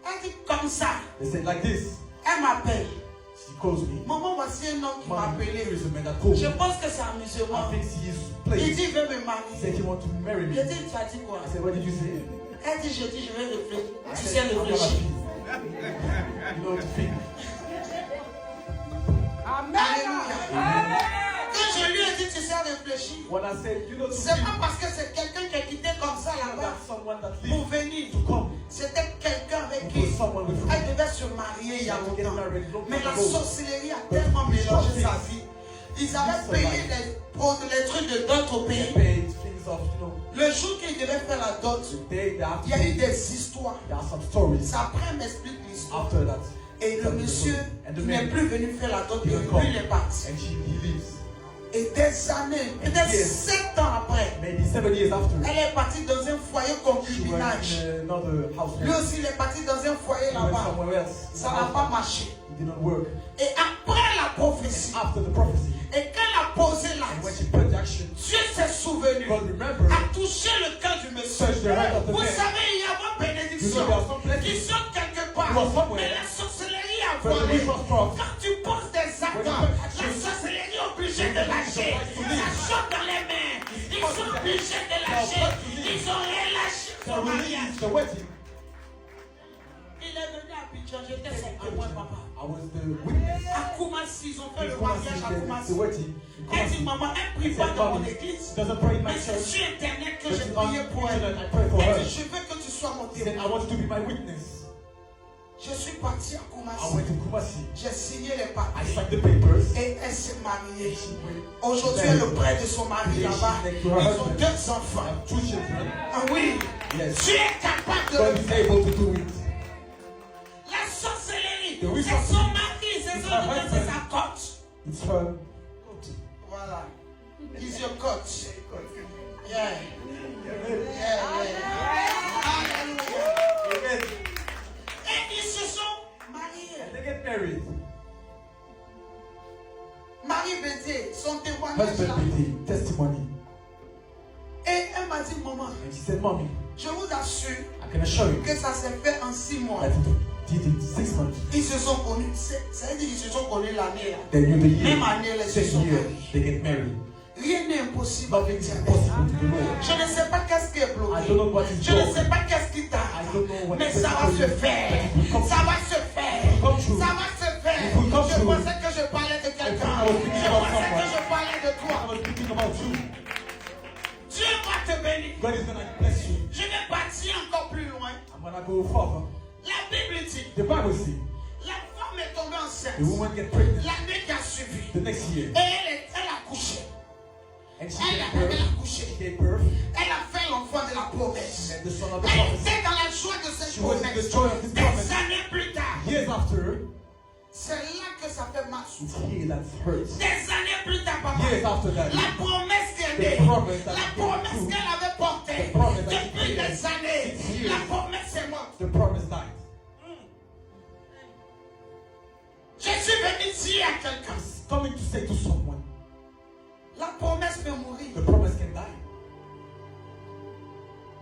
Elle dit comme ça. They said like this. Elle m'appelle. She calls me. Maman, voici un homme qui m'a Mommy, appelé. here is a man that called Je me. pense que c'est I amusement. think he is Il playing. dit, il veut me He said marier. he want to marry me. Je dis, tu as dit quoi? I said, what did you say? Elle dit, je vais réfléchir. I Tu said, sais I'm gonna réfléchir. think. You know what to think. Alléluia. Quand je lui ai dit, tu sais réfléchir, When I said, you know to c'est think. pas parce que c'est quelqu'un qui est quitté comme ça là-bas That's someone that pour lives venir. to come. C'était quelqu'un avec It qui was someone with elle devait se marier il y a to get longtemps. married long Mais la time ago. sorcellerie a tellement mélangé sa vie. Ils avaient payé les trucs de dot au They pays. paid things of, you know, Le jour qu'il devait faire la dot, the day they have il to y a eu pay. des histoires. There are some stories Ça après m'explique l'histoire. after that. Et le monsieur And the il n'est man, plus venu faire la dot, he et will lui come. il est parti. And he leaves. Et des années, peut-être Yes. 7 ans après, Maybe 7 years after, elle est partie dans un foyer she went concubinage. in another house. Lui aussi, il est parti dans un foyer He went là-bas. somewhere else. Ça n'a pas marché. It did not work. Et après la prophétie, After the prophecy, et quand elle a posé and when l'acte, she put the action, Dieu s'est souvenu, God remembered, a touché le cœur du monsieur. touched the heart of the Vous man. savez, il y a une You bénédiction know, there are some qui places sort quelque part. You are somewhere. Mais la sorcellerie a where the volé. witch was strong. Quand tu poses des actes, When you put action, la sorcellerie est obligée de lâcher. Ça saute dans les mains. Ils sont obligés de lâcher. Ils ont relâché So son release mariage. the wedding. Il est venu à Abidjan, j'étais son témoin, papa. I was the witness. À Koumassi, ils ont fait In le Kumasi, mariage à the Koumassi. wedding. In Elle dit, Kumasi. maman, elle prie pas dans mon église. Doesn't pray in my Mais c'est church. sur Internet que But j'ai on prié pour elle. internet, I pray for Elle her. dit, je veux que tu sois mon He said, témoin. I want you to be my witness. Je suis parti à I Koumassi. went to Kumasi. J'ai signé les I papiers. signed the papers. Et elle s'est mariée. She went. Aujourd'hui, elle est près de son mari là-bas. Ils ont 2 I enfants. have 2 children. Ah oui, Yes. tu es capable de God le is faire. able to do it. La sorcellerie, The witch c'est of- son mari, c'est It's son her c'est husband. sa cote. It's her. Voilà. He's your coach. Yeah. Yeah, yeah. Alléluia. Amen. Et ils se sont mariés. And they get married. Bété, son témoignage Husband là. BT, testimony. Et elle m'a dit, maman, And she said, Mommy, je vous assure I can assure you que ça s'est fait en 6 mois. that it did in 6 months. Ils se sont connus, ça veut dire qu'ils se sont connus l'année là. They knew the year. Même année, ils se sont Same year, mariés. they get married. Rien n'est impossible Nothing avec is Dieu. impossible to the Lord. Je ne sais pas qu'est-ce qui est I bloqué. don't know what is Je ne sais broken. pas qu'est-ce qui I t'arrive. don't know what Mais is ça va se faire. Ça va se faire. come true. Ça va se faire. It will come Je true. pensais que je parlais de quelqu'un. I was thinking Je about pensais que someone. je parlais de I toi. was thinking about you. Dieu va te bénir. God is going to bless you. Je vais partir encore plus loin. I'm going to go further. La Bible dit, The Bible says la femme est tombée enceinte the woman get pregnant l'année qui a suivi. the next year. Et elle a couché. And she Elle gave a birth. couché. She gave birth. Elle a fait l'enfant de la promesse. And the son of the Elle promise. était dans la joie de cette She was in the promesse. joy of this promise. Des années plus tard, Years after, c'est là que ça fait mal. it's here that hurts. Des années plus tard, papa. Years after that, La promesse qui est the née, promise that la came promesse true, qu'elle avait portée the promise that depuis came des années, 6 years, la promesse est morte. the promise died. Je suis venu dire à quelqu'un, It's coming to say to someone, la promesse peut mourir. the promise can die.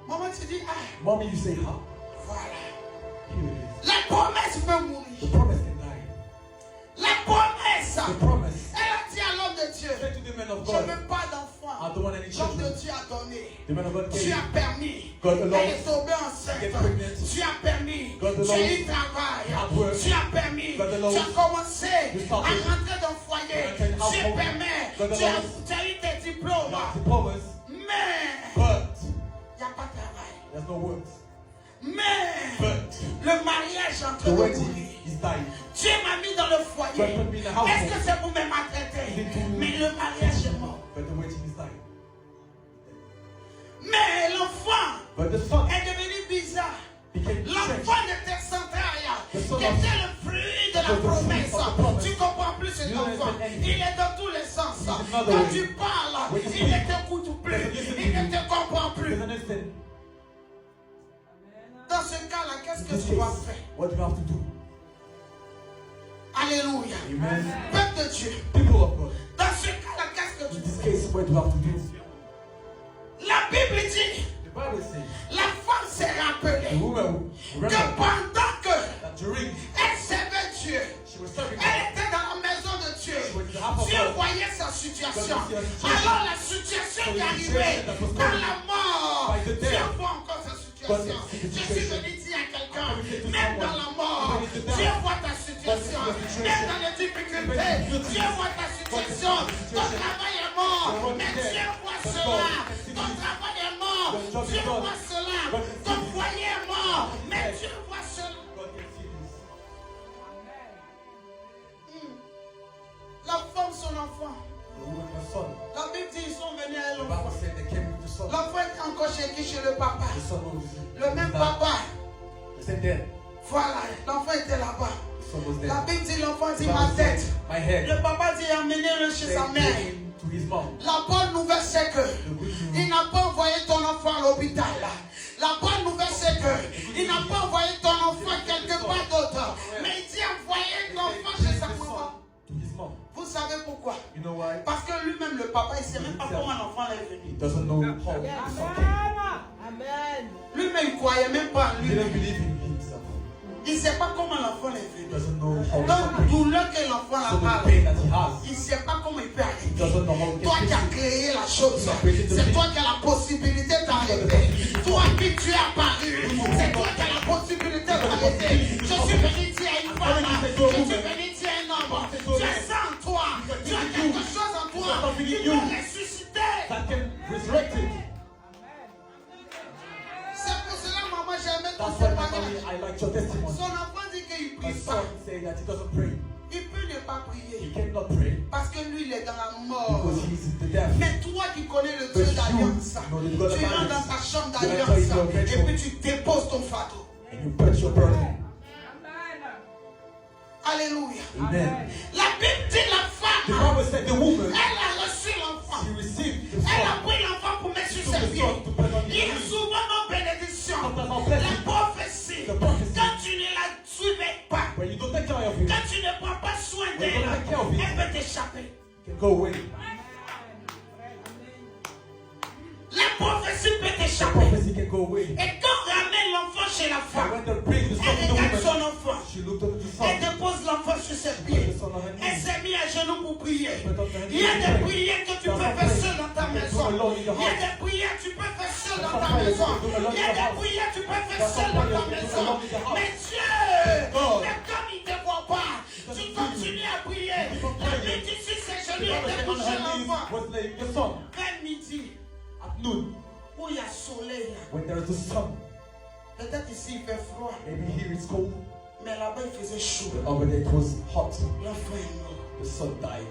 Maman, tu dis, ah, Mommy, you say, how? voilà. Here it La promesse peut is. mourir. The promise can die. La promesse. The promise. Elle a dit à l'homme de Dieu, Say to the man of je ne God, veux pas d'enfant. I don't want any L'homme de children. Dieu a donné. The man of God Tu gave. as permis. God Elle alone. est tombée enceinte. Get pregnant. Tu as permis. God Tu alone. as eu travail. Hard work. Tu as permis. God alone. Tu as commencé You à started. rentrer dans le foyer. You entered Tu household. permets. God Tu as alone. eu tes diplômes. The promise, Mais but il n'y a pas de travail. there's no works. Mais But le mariage est en the train de wedding mourir. is dying. Dieu m'a mis dans le God foyer. put me in the Est-ce household. que c'est pour me maltraiter? Is it to- Mais le mariage est mort. But the wedding is dying. Mais l'enfant But the son est devenu bizarre. became L'enfant changed. n'était central, The son qui of- était le fruit de la was the fruit promesse. of the promise. Tu comprends plus cet You don't enfant. understand anything. Il est dans tous les sens. He's another Quand way. tu parles, When you il speak, ne t'écoute plus. doesn't listen to Il ne you. te comprend plus. Doesn't understand. Dans ce cas-là, qu'est-ce In que this tu dois case, faire? what do you have to do? Alléluia. Amen. Peuple de Dieu. People of God. Dans ce cas-là, qu'est-ce que tu In this dois case, what do you have to do? faire? La Bible dit, The Bible says la femme s'est the rappelée woman, que remember pendant que that during elle servait Dieu, she was serving elle God, était dans la maison de Dieu. she was in the house of Dieu God. voyait sa situation. God would see her situation. Alors la situation So qui the arrivait situation that was dans coming la mort, by the Dieu death. voit encore sa God situation. can see the Je suis situation. venu dire à quelqu'un, I'm coming to même someone. dans la mort, Even in the death. Dieu voit ta situation. God can see your situation. Même dans les difficultés, Even in the difficulties. Dieu voit ta situation. God can see the Ton situation. travail est mort, Your work mais is dead. Dieu voit But cela. God can see Ton this. travail est mort, Your job is Dieu done. voit cela. God can see Ton this. foyer est mort, mais Yes. Dieu voit cela. God can see this. La femme, son enfant. The woman, her son. La Bible dit ils sont venus à The l'enfant. Bible said they came with the son. L'enfant est encore chez qui? Chez le papa. The son was Le même died. papa. The same dad. Voilà, l'enfant était là-bas. The son was La dead. Bible dit l'enfant The dit Bible ma said, tête. my head. Le papa dit emmenez-le chez They sa mère. came to his mom. La bonne nouvelle c'est que The good il news. n'a pas envoyé ton enfant à l'hôpital. La bonne nouvelle c'est que il n'a pas envoyé ton enfant quelque part d'autre. Mais il dit envoyer l'enfant chez sa The maman. son to his mom. Vous savez pourquoi? You know why? Parce que lui-même le papa il ne sait même pas comment l'enfant est He venu. doesn't know how the son came. Lui-même il ne croyait même pas en He lui. didn't believe in himself. Il ne sait pas comment l'enfant est He venu. doesn't know how the son Donc came. douleur que l'enfant So the a, pain that he has, il ne sait pas comment il peut he arriver. doesn't know how to Toi get qui as fixed. créé la chose, c'est toi qui as la possibilité d'arrêter. Toi qui tu es apparu, c'est toi qui as la possibilité d'arrêter. Je suis venu dire à une femme, je suis venu dire à un homme, tu as ça en toi, tu as quelque chose en toi qui peut ressusciter. That can resurrect it. C'est pour cela, maman, j'aimais ton That's why, my témoignage. mommy, I like your testimony. Son enfant dit qu'il ne My prie pas. son say that he doesn't pray. Il peut ne pas He prier cannot pray parce que lui, il est dans la mort. because he is in the death. Mais toi qui connais le But Dieu you d'alliance, know the God of tu rentres alliance. dans ta chambre You enter d'alliance into your et bedroom. puis tu déposes ton fardeau. And you put your burden. Alléluia. Amen. La Bible dit la The femme, Bible said the woman, elle a reçu l'enfant. she received the Elle a son. pris l'enfant pour mettre sur She took ses the pieds. son to put on Il y a his knees. souvent nos bénédictions. Sometimes our La blessing. prophétie, The prophecy. quand tu ne la surveilles pas, When you don't take care of it, quand tu ne prends pas soin When d'elle, you don't take care of it, elle peut t'échapper. it can go prophétie peut The t'échapper. prophecy can go away. Et quand on ramène l'enfant chez la And femme, when they bring the son elle to the regarde son woman, enfant. she looked at the Elle son. dépose l'enfant sur ses Put pieds. the son on her Elle knees. s'est mise à genoux pour prier. Put up her Il y a knees des to pray. prières que tu That's peux a faire prayer. seul dans ta You can do maison. alone in your Il y a house. des prières que tu peux faire seul dans That's a ta prayer you maison. can do alone Il y in a your des house. prières que tu peux faire That's a seul dans prayer ta you can do maison. alone in your house. Mais Dieu, God. même comme il ne te voit pas, tu continues à prier. La petite sur ses genoux et The te on coucher her knees l'enfant. was laying the son. Vers midi, At noon, où il y a soleil là. when there is the sun, Peut-être ici il fait froid, maybe here it's cold, mais là-bas il faisait chaud. but over there it was hot. L'enfant est mort. The son died.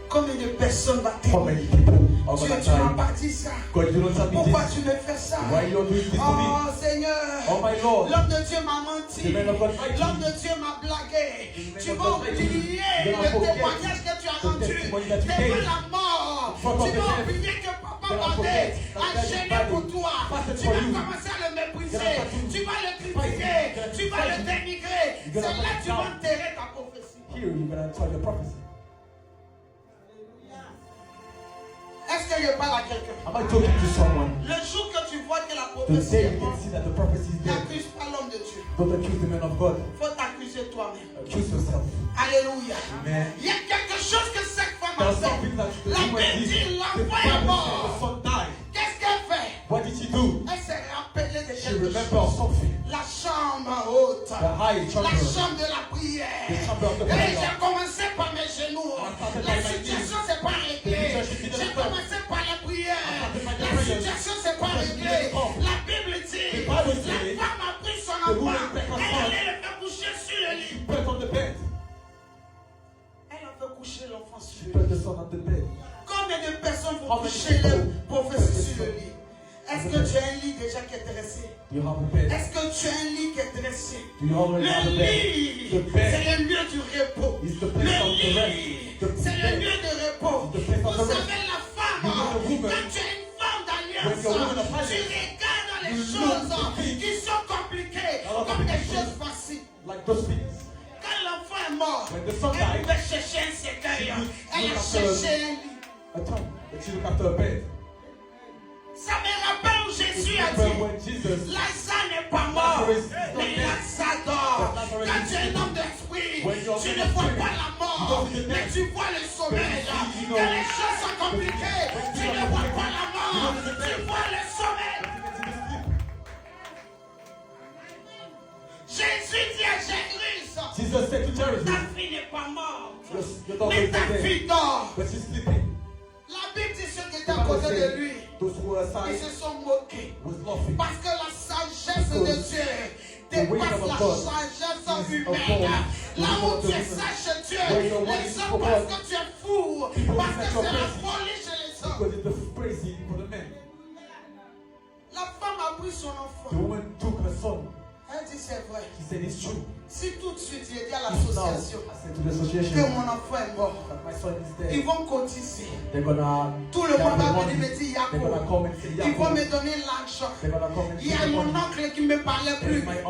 Combien de personnes va How t'aimer? many people are Tu gonna m'as die? pas dit ça. God, you don't tell me Pourquoi this. tu me fais ça? Why you are doing this to me? Oh Seigneur, Oh my Lord. l'homme de Dieu m'a The menti. man of God lied to L'homme me. de Dieu m'a blagué. The Tu man vas of God lied to me. oublier Then I le forget témoignage que tu as the rendu testimony that you devant gave. la mort. In front of Tu the vas death. oublier que Papa Then I Badé forget a that daddy gêné Badé pour toi. fasted Tu for vas you. commencer à le mépriser. Then I start to Tu vas le fight critiquer. him. Then I Tu vas le fight him. dénigrer. You're C'est gonna là fight que tu vas down. enterrer ta prophétie. Here you're gonna tell your prophecy. Est-ce que je parle à quelqu'un? Am I talking to someone? Le jour que tu vois que la The prophétie day est you can morte, see that the prophecy is dead, n'accuse pas l'homme de Dieu. don't accuse the man of God. Faut t'accuser toi-même. Accuse yourself. Alléluia. Amen. Il y a quelque chose que cette femme a There's fait. something that the La woman Bible did. dit The l'enfant est Bible said the mort. son died. Qu'est-ce qu'elle fait? What did she do? Elle s'est rappelée de She quelque remembered chose. something. La chambre haute. The high La chamber. chambre de la prière. The chamber of the Et prayer. j'ai commencé par mes genoux. I started La by my situation knees. s'est pas réglée. The situation J'ai didn't come. commencé par la prière. I started by the La prayers. situation s'est pas The situation réglée. didn't come. La Bible dit, The Bible la says, femme a pris son the woman enfant. took her Elle son. allait le faire coucher sur le lit. Put on the bed. Elle a fait coucher l'enfant sur She le put lit. the son on the bed. Combien de personnes vont How many coucher people le prophétie put sur le the lit? Est-ce que tu as un lit déjà qui est dressé? You have a bed. Est-ce que tu as un lit qui est dressé? Do you already have Le a bed? lit, The bed. c'est le lieu du repos. Is the Le place of the lit, rest. c'est le bed. lieu de repos. Is the place Vous of the rest. savez, la femme, You know the woman, quand tu es une femme d'alliance, when you're a woman of tu alliance, regardes les you choses look at things qui sont compliquées a lot of comme des things. choses faciles. Like those things. Quand l'enfant est mort, When the son elle died, pouvait chercher un cercueil. she would Elle a look after cherché un lit. a time that she look after a bed. Ça me rappelle où Jésus a Remember dit, when Jesus, Lazare n'est pas mort, Lazarus is not mais dead. Lazare dort. Lazarus Quand is tu es un dead. homme d'esprit, When you're tu an ne vois spirit, pas la you mort, don't see the mais death. tu vois le sommeil. But you see, Quand les choses sont compliquées, tu ne vois pas la mort, You don't see the tu death. vois le sommeil. Jésus dit à Jairus, Jesus said to Jairus, ta fille n'est pas morte, your daughter mais is ta not dead, fille dort. but she's sleeping. La Bible dit ceux qui étaient The à Bible côté de said, lui, those who were ils aside se sont moqués. was laughing. Parce que la sagesse de Because Dieu the dépasse wisdom la of God sagesse is humaine. of God. Là Is où of tu the es women. sage chez Dieu, Where your les word is hommes for pensent God. que tu es fou. People Parce think que you're c'est la crazy. folie chez les hommes. Because it's the crazy for the men. La femme a pris son The enfant. woman took her son. Elle dit c'est vrai. She said it's true. Si tout de suite j'ai dit à If now, l'association I said to the que association mon enfant est mort, that my son is ils dead, vont cotiser. they're gonna Tout le monde va money. venir me dire They're gonna Yacoub. come and say Ils vont me Yacoub. donner l'argent. They're gonna come and Il y a say mon money. oncle qui ne me parlait There is plus. my